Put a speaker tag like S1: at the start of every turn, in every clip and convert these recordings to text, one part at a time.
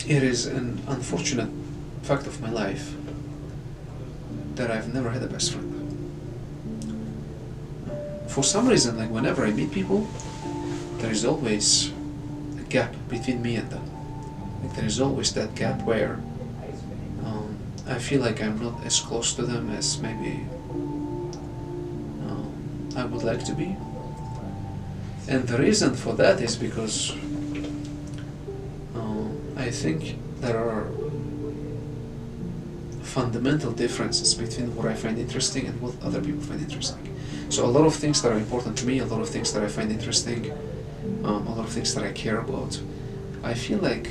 S1: it is an unfortunate fact of my life that I've never had a best friend. For some reason, like whenever I meet people, there is always a gap between me and them. Like there is always that gap where I feel like I'm not as close to them as maybe I would like to be. And the reason for that is because I think there are fundamental differences between what I find interesting and what other people find interesting. So a lot of things that are important to me, a lot of things that I find interesting, a lot of things that I care about, I feel like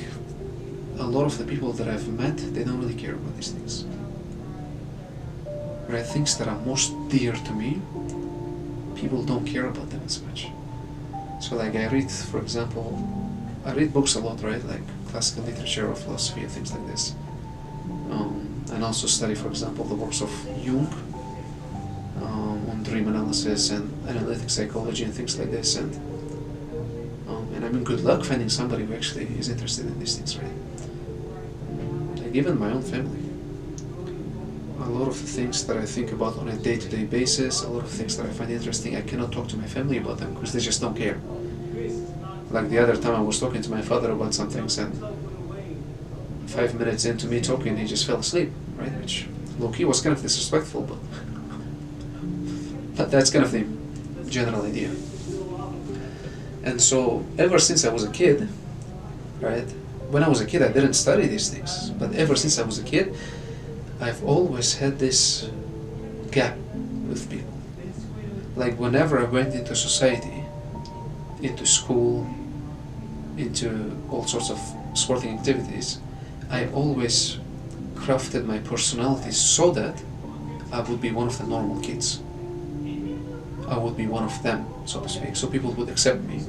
S1: a lot of the people that I've met, they don't really care about these things. Right? Things that are most dear to me, people don't care about them as much. So like I read, for example, I read books a lot, right? Like classical literature or philosophy and things like this. And also study, for example, the works of Jung on dream analysis and analytic psychology and things like this. And I mean, good luck finding somebody who actually is interested in these things, right? Like even my own family. A lot of the things that I think about on a day-to-day basis, a lot of things that I find interesting, I cannot talk to my family about them because they just don't care. Like the other time I was talking to my father about some things, and 5 minutes into me talking, he just fell asleep, right? Which low-key was kind of disrespectful, but that's kind of the general idea. And so ever since I was a kid, right? When I was a kid, I didn't study these things, but ever since I was a kid, I've always had this gap with people. Like whenever I went into society, into school, into all sorts of sporting activities, I always crafted my personality so that I would be one of the normal kids. I would be one of them, so to speak, so people would accept me.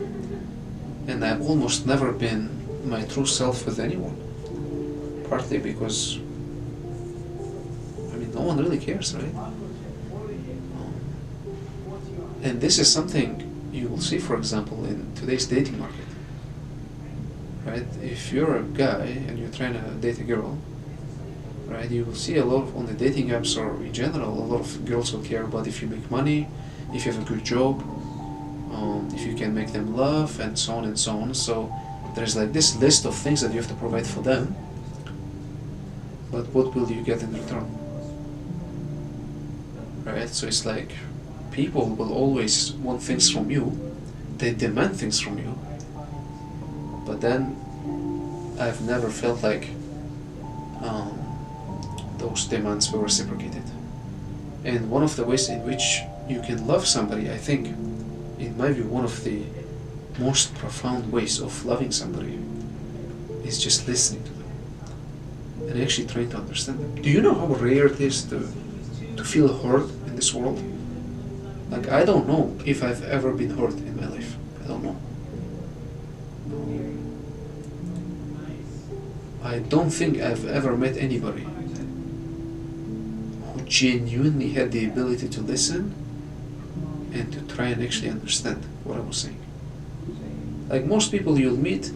S1: And I've almost never been my true self with anyone. Partly because no one really cares, right? And this is something you will see, for example, in today's dating market. Right? If you're a guy and you're trying to date a girl, right, you will see a lot of, on the dating apps or in general, a lot of girls will care about if you make money, if you have a good job, if you can make them laugh, and so on and so on. So there's like this list of things that you have to provide for them, but what will you get in return? Right? So it's like people will always want things from you, they demand things from you, but then I've never felt like those demands were reciprocated. And one of the ways in which you can love somebody, I think, in my view, one of the most profound ways of loving somebody is just listening to them and actually trying to understand them. Do you know how rare it is to feel hurt in this world? Like, I don't know if I've ever been hurt in my life. I don't know. I don't think I've ever met anybody who genuinely had the ability to listen and to try and actually understand what I was saying. Like most people you'll meet,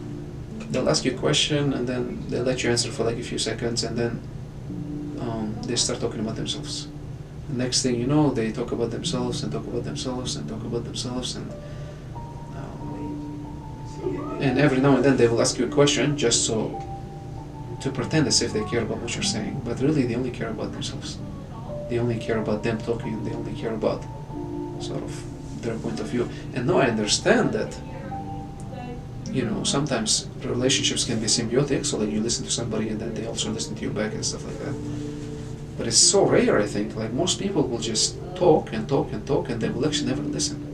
S1: they'll ask you a question and then they'll let you answer for like a few seconds, and then they start talking about themselves. The next thing you know, they talk about themselves and talk about themselves and talk about themselves, and every now and then they will ask you a question just so to pretend as if they care about what you're saying, but really they only care about themselves. They only care about them talking, they only care about sort of their point of view. And now I understand that, you know, sometimes relationships can be symbiotic, so like you listen to somebody and then they also listen to you back and stuff like that. But it's so rare, I think. Like most people will just talk and talk and talk and they will actually never listen.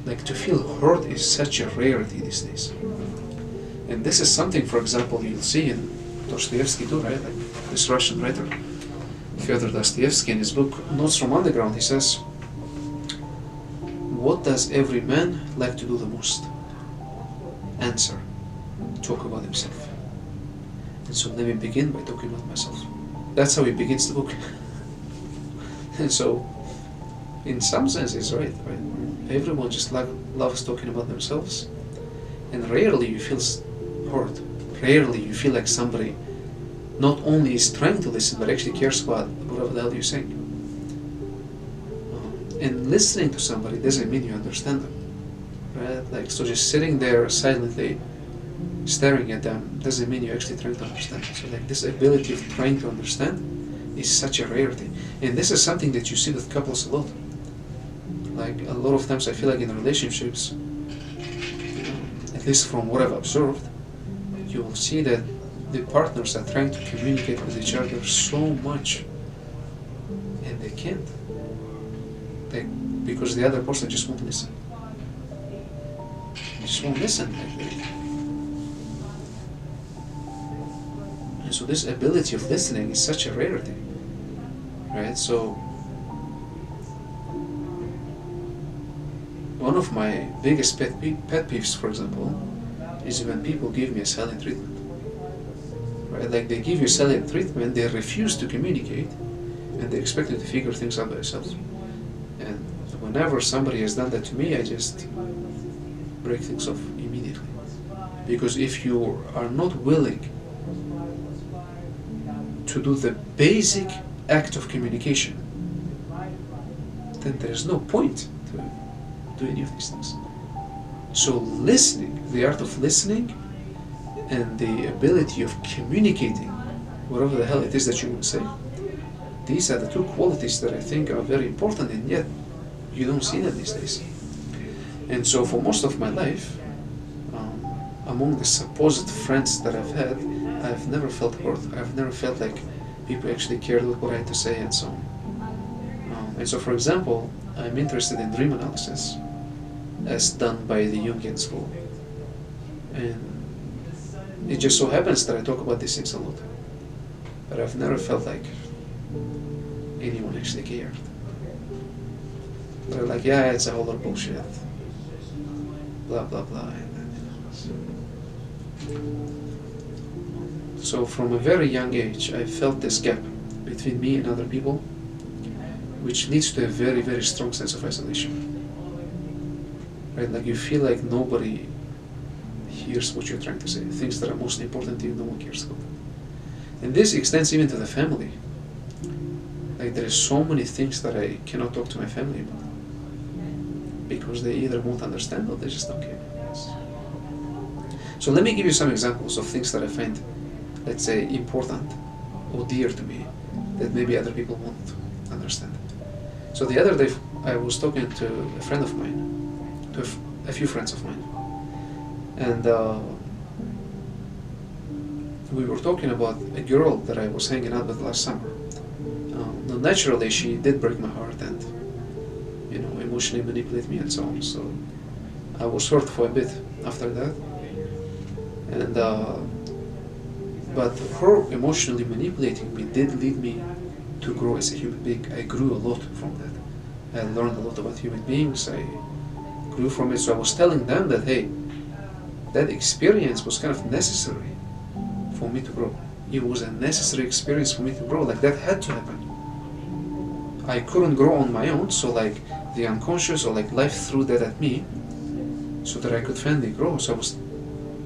S1: Like to feel heard is such a rarity these days. And this is something, for example, you'll see in Dostoevsky too, right? Like this Russian writer, Fyodor Dostoevsky, in his book Notes from Underground, he says, "What does every man like to do the most? Answer, talk about himself. And so let me begin by talking about myself." That's how he begins the book. And so, in some senses, right? Everyone just loves talking about themselves, and rarely you feel heard. rarely you feel like somebody not only is trying to listen, but actually cares about whatever the hell you're saying. And listening to somebody doesn't mean you understand them, right? Like, so just sitting there silently, staring at them, doesn't mean you're actually trying to understand. So like this ability of trying to understand is such a rarity. And this is something that you see with couples a lot. Like a lot of times I feel like in relationships, at least from what I've observed, you will see that the partners are trying to communicate with each other so much, and they can't. Because the other person just won't listen. They just won't listen. And so this ability of listening is such a rarity, right? So one of my biggest pet peeves, for example, is when people give me a silent treatment. Right? Like they give you silent treatment, they refuse to communicate, and they expect you to figure things out by yourselves. And whenever somebody has done that to me, I just break things off immediately. Because if you are not willing to do the basic act of communication, then there is no point to do any of these things. So listening, the art of listening, and the ability of communicating whatever the hell it is that you want to say, these are the two qualities that I think are very important, and yet you don't see them these days. And so for most of my life, among the supposed friends that I've had, I've never felt hurt. I've never felt like people actually cared what I had to say and so on. And so for example, I'm interested in dream analysis as done by the Jungian school. And it just so happens that I talk about these things a lot. But I've never felt like anyone actually cared. They're like, yeah, it's a whole lot of bullshit. Blah, blah, blah. So from a very young age, I felt this gap between me and other people, which leads to a very, very strong sense of isolation. Right? Like you feel like nobody hears what you're trying to say. Things that are most important to you, no one cares about. And this extends even to the family. Like there is so many things that I cannot talk to my family about, because they either won't understand or they just don't care. So let me give you some examples of things that I find, let's say, important or dear to me that maybe other people won't understand. So the other day I was talking to a friend of mine, to a few friends of mine, and we were talking about a girl that I was hanging out with last summer. Now naturally she did break my heart and, you know, emotionally manipulate me and so on. So I was hurt for a bit after that. And but her emotionally manipulating me did lead me to grow as a human being. I grew a lot from that. I learned a lot about human beings. I grew from it. So I was telling them that, hey, that experience was kind of necessary for me to grow. It was a necessary experience for me to grow. Like that had to happen. I couldn't grow on my own, so like the unconscious or like life threw that at me so that I could finally grow. So I was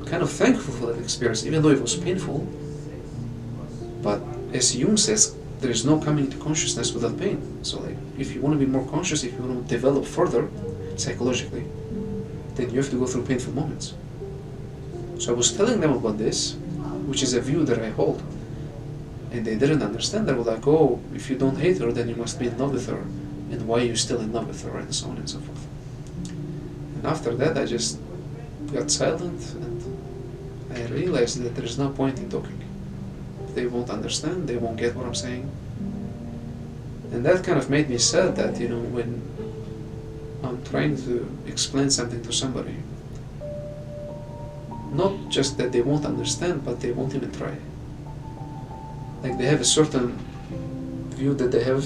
S1: kind of thankful for that experience, even though it was painful. But as Jung says, there is no coming to consciousness without pain. So like, if you want to be more conscious, if you want to develop further psychologically, then you have to go through painful moments. So I was telling them about this, which is a view that I hold. And they didn't understand. They were like, oh, if you don't hate her, then you must be in love with her. And why are you still in love with her? And so on and so forth. And after that, I just got silent and I realized that there's no point in talking. If they won't understand, they won't get what I'm saying. And that kind of made me sad that, you know, when I'm trying to explain something to somebody, not just that they won't understand, but they won't even try. Like they have a certain view that they have,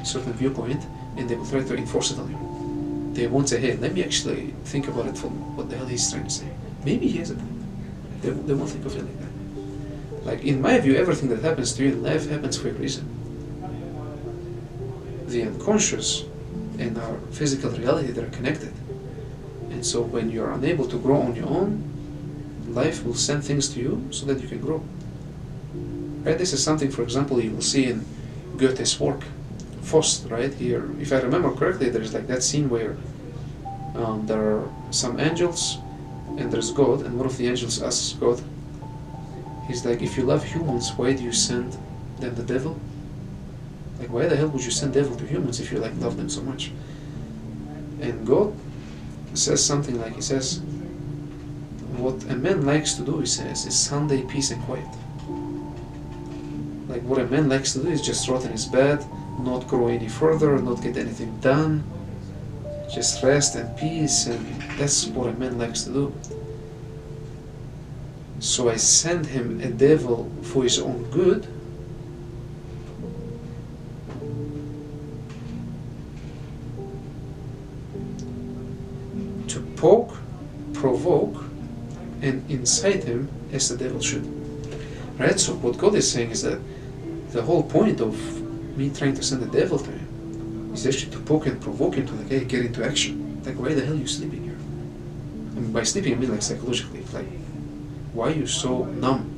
S1: a certain viewpoint, and they will try to enforce it on you. They won't say, hey, let me actually think about it for what the hell he's trying to say. Maybe he has a point. They won't think of it like that. Like in my view, everything that happens to you in life happens for a reason. The unconscious and our physical reality, they're connected. And so when you're unable to grow on your own, life will send things to you so that you can grow. Right? This is something, for example, you will see in Goethe's work, Faust, right? Here, if I remember correctly, there's like that scene where there are some angels and there's God, and one of the angels asks God, he's like, if you love humans, why do you send them the devil? Like, why the hell would you send devil to humans if you like love them so much? And God says something like, he says, what a man likes to do, he says, is Sunday peace and quiet. Like, what a man likes to do is just rot in his bed, not grow any further, not get anything done, just rest and peace, and that's what a man likes to do. So I send him a devil for his own good, to poke, provoke, and incite him as the devil should. Right? So what God is saying is that the whole point of me trying to send the devil to him is actually to poke and provoke him to like, hey, get into action. Like, why the hell are you sleeping here? And by sleeping I mean like psychologically. Like, why are you so numb?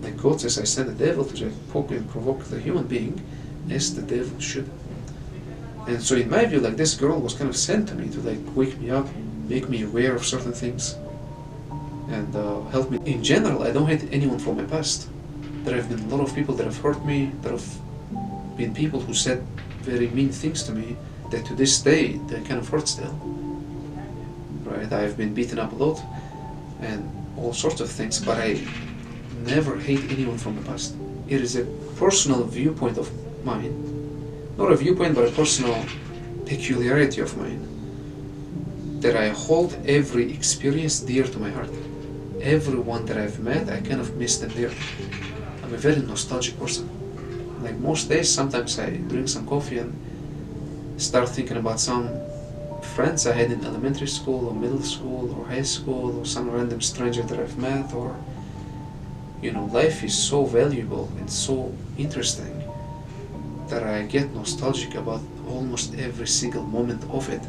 S1: Like God says, I send the devil to like poke and provoke the human being as the devil should. And so in my view, like, this girl was kind of sent to me to like wake me up, make me aware of certain things, and help me. In general, I don't hate anyone from my past. There have been a lot of people that have hurt me, there have been people who said very mean things to me that to this day they kind of hurt still. Right? I've been beaten up a lot and all sorts of things, but I never hate anyone from the past. It is a personal viewpoint of mine, not a viewpoint but a personal peculiarity of mine, that I hold every experience dear to my heart. Everyone that I've met, I kind of miss them dear. I'm a very nostalgic person. Like most days, sometimes I drink some coffee and start thinking about some friends I had in elementary school or middle school or high school, or some random stranger that I've met, or, you know, life is so valuable and so interesting that I get nostalgic about almost every single moment of it.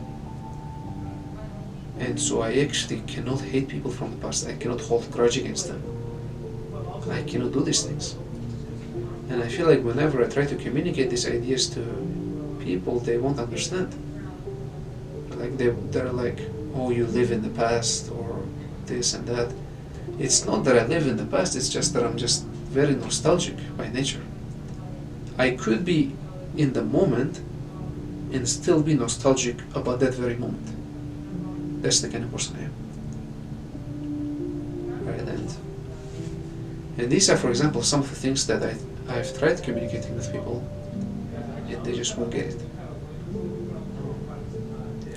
S1: And so I actually cannot hate people from the past. I cannot hold a grudge against them. I cannot do these things. And I feel like whenever I try to communicate these ideas to people, they won't understand. Like they're like, oh, you live in the past, or this and that. It's not that I live in the past, it's just that I'm just very nostalgic by nature. I could be in the moment and still be nostalgic about that very moment. That's the kind of person I am. Right? And these are, for example, some of the things that I've tried communicating with people, and they just won't get it.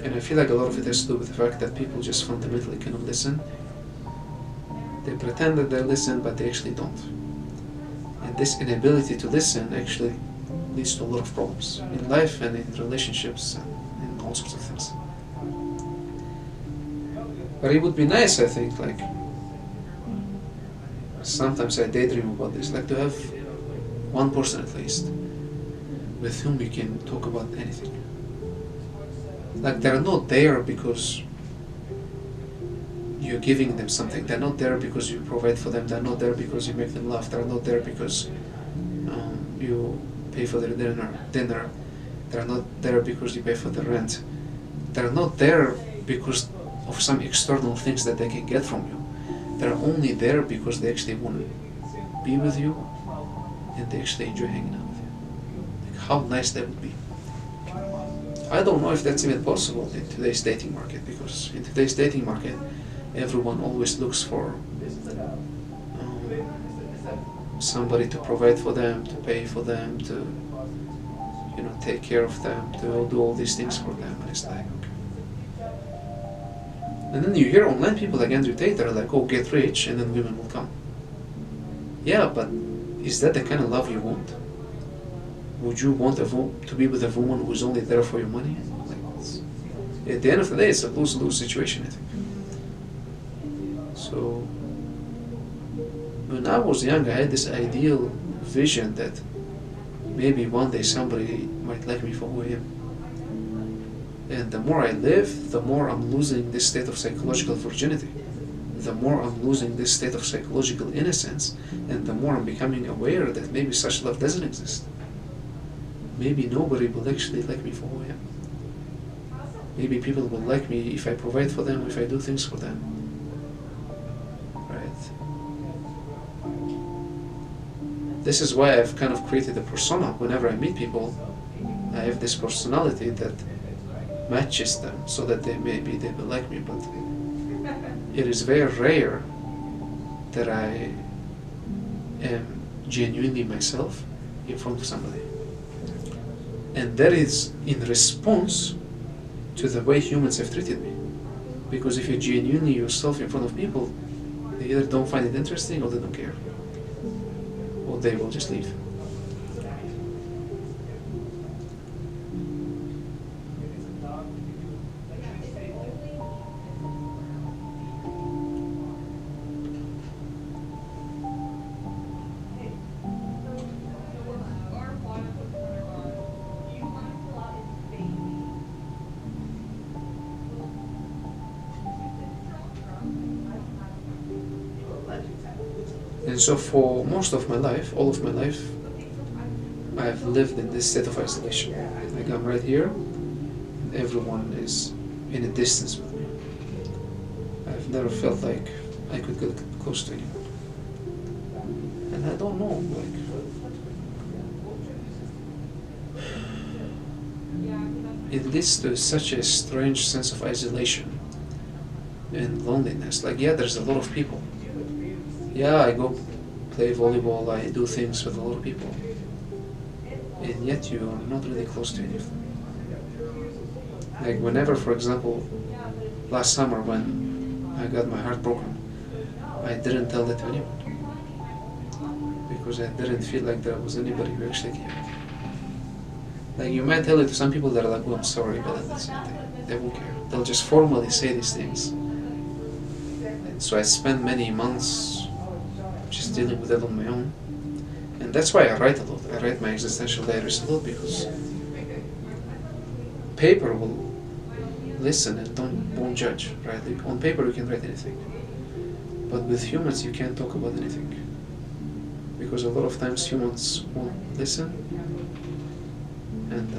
S1: And I feel like a lot of it has to do with the fact that people just fundamentally cannot listen. They pretend that they listen, but they actually don't. And this inability to listen actually leads to a lot of problems in life and in relationships and in all sorts of things. But it would be nice, I think, like, sometimes I daydream about this, like to have one person at least with whom we can talk about anything. Like, they're not there because you're giving them something. They're not there because you provide for them. They're not there because you make them laugh. They're not there because you pay for their dinner. They're not there because you pay for the rent. They're not there because of some external things that they can get from you. They're only there because they actually want to be with you and they actually enjoy hanging out with you. Like, how nice that would be. I don't know if that's even possible in today's dating market, because in today's dating market everyone always looks for somebody to provide for them, to pay for them, to, you know, take care of them, to do all these things for them, and it's like, okay. And then you hear online people like Andrew Tate that are like, oh, get rich and then women will come. Yeah, but is that the kind of love you want? Would you want to be with a woman who's only there for your money? Like, at the end of the day, it's a lose-lose situation, I think. So, when I was young, I had this ideal vision that maybe one day somebody might like me for who I am. And the more I live, the more I'm losing this state of psychological virginity the more I'm losing this state of psychological innocence, and the more I'm becoming aware that maybe such love doesn't exist. Maybe nobody will actually like me for who I am. Maybe people will like me if I provide for them, if I do things for them. Right? This is why I've kind of created a persona. Whenever I meet people, I have this personality that matches them, so that they will like me. But it is very rare that I am genuinely myself in front of somebody. And that is in response to the way humans have treated me. Because if you're genuinely yourself in front of people, they either don't find it interesting or they don't care. Or they will just leave. And so for most of my life, all of my life, I've lived in this state of isolation. Like I'm right here, and everyone is in a distance with me. I've never felt like I could get close to anyone. And I don't know, like, it leads to such a strange sense of isolation and loneliness. Like, yeah, there's a lot of people. Yeah, I go play volleyball, I do things with a lot of people. And yet you are not really close to any of them. Like whenever, for example, last summer when I got my heart broken, I didn't tell that to anyone. Because I didn't feel like there was anybody who actually cared. Like you might tell it to some people that are like, oh, I'm sorry, but that's it. They won't care. They'll just formally say these things. And so I spent many months just dealing with it on my own. And that's why I write a lot. I write my existential diaries a lot because paper will listen and won't judge, right? Like on paper you can write anything. But with humans you can't talk about anything. Because a lot of times humans won't listen and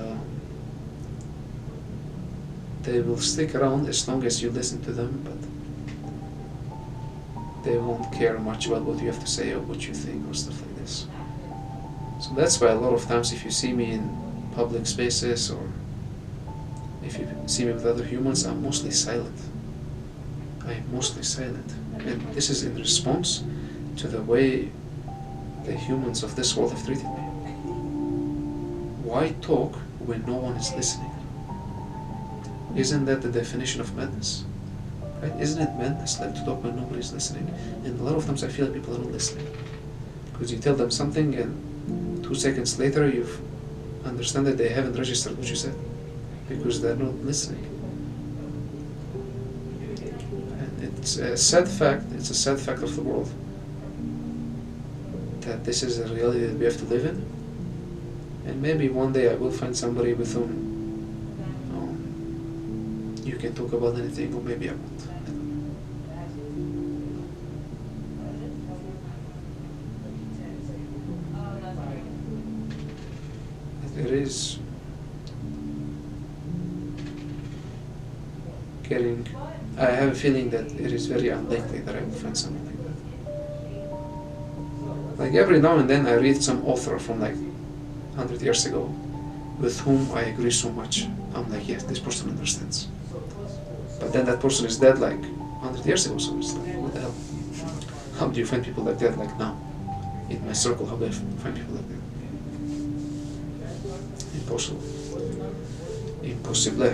S1: they will stick around as long as you listen to them, but they won't care much about what you have to say or what you think or stuff like this. So that's why a lot of times if you see me in public spaces or if you see me with other humans, I'm mostly silent. I am mostly silent. And this is in response to the way the humans of this world have treated me. Why talk when no one is listening? Isn't that the definition of madness? Right? Isn't it madness like to talk when nobody's listening? And a lot of times I feel like people are not listening. Because you tell them something and 2 seconds later you understand that they haven't registered what you said. Because they're not listening. And it's a sad fact of the world that this is a reality that we have to live in. And maybe one day I will find somebody with whom you can talk about anything, or maybe I won't. It is getting, I have a feeling that it is very unlikely that I will find someone like that. Like every now and then I read some author from like 100 years ago with whom I agree so much. I'm like, yes, this person understands. But then that person is dead like 100 years ago, so it's like, what the hell? How do you find people like that like now? In my circle, how do I find people like that? Impossible. Impossible.